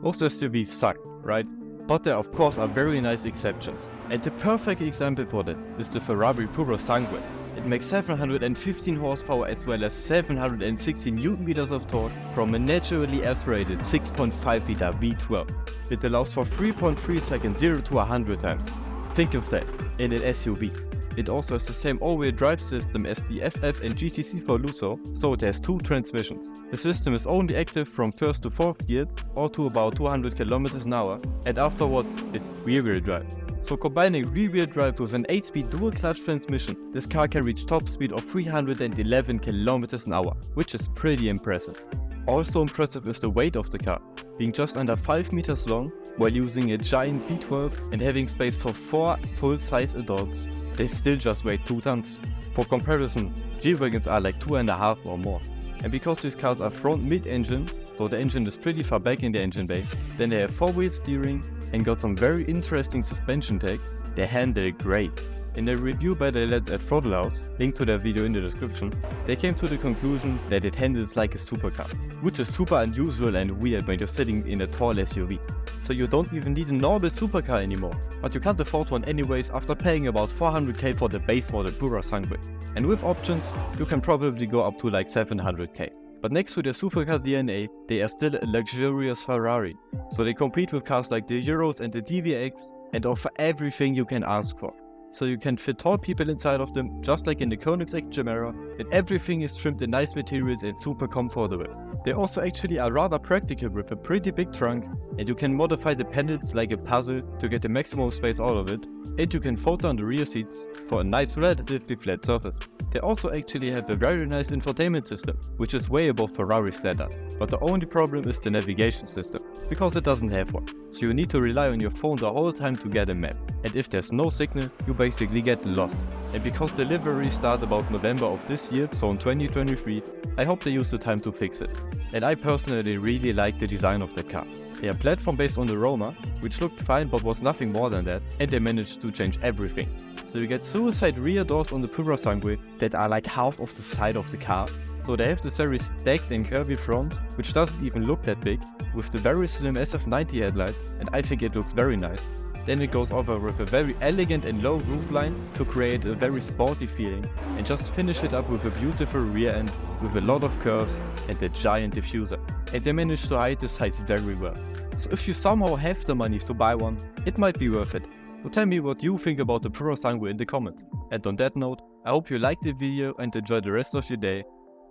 Most SUVs suck, right? But there of course are very nice exceptions. And the perfect example for that is the Ferrari Purosangue. It makes 715 horsepower as well as 760 Nm of torque from a naturally aspirated 6.5 liter V12. It allows for 3.3 seconds 0 to 100 times. Think of that, in an SUV. It also has the same all-wheel drive system as the FF and GTC for Lusso, so it has 2 transmissions. The system is only active from 1st to 4th gear or to about 200 km an hour, and afterwards it's rear-wheel drive. So combining rear-wheel drive with an 8-speed dual-clutch transmission, this car can reach top speed of 311 km an hour, which is pretty impressive. Also impressive is the weight of the car, being just under 5 meters long while using a giant V12 and having space for 4 full-size adults. They still just weigh 2 tons. For comparison, G-Wagons are like 2.5 or more. And because these cars are front mid-engine, so the engine is pretty far back in the engine bay, then they have 4-wheel steering and got some very interesting suspension tech, they handle great. In a review by the lads at Throttle House, link to their video in the description, they came to the conclusion that it handles like a supercar, which is super unusual and weird when you're sitting in a tall SUV. So you don't even need a normal supercar anymore, but you can't afford one anyways after paying about 400k for the base model Purosangue. And with options, you can probably go up to like 700k. But next to their supercar DNA, they are still a luxurious Ferrari. So they compete with cars like the Euros and the DVX and offer everything you can ask for. So you can fit tall people inside of them, just like in the Koenigsegg Gemera, and everything is trimmed in nice materials and super comfortable. They also actually are rather practical with a pretty big trunk, and you can modify the panels like a puzzle to get the maximum space out of it, and you can fold down the rear seats for a nice relatively flat surface. They also actually have a very nice infotainment system, which is way above Ferrari standard, but the only problem is the navigation system, because it doesn't have one. So you need to rely on your phone the whole time to get a map, and if there's no signal, you basically get lost. And because delivery starts about November of this year, so in 2023, I hope they use the time to fix it. And I personally really like the design of the car. They are platform based on the Roma, which looked fine but was nothing more than that, and they managed to change everything. So you get suicide rear doors on the Purosangue that are like half of the side of the car. So they have this very stacked and curvy front, which doesn't even look that big, with the very slim SF90 headlights, and I think it looks very nice. Then it goes over with a very elegant and low roofline to create a very sporty feeling, and just finish it up with a beautiful rear end with a lot of curves and a giant diffuser. And they managed to hide the size very well. So if you somehow have the money to buy one, it might be worth it. So tell me what you think about the Purosangue in the comments. And on that note, I hope you liked the video and enjoy the rest of your day.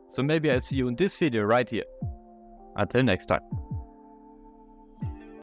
So maybe I'll see you in this video right here. Until next time.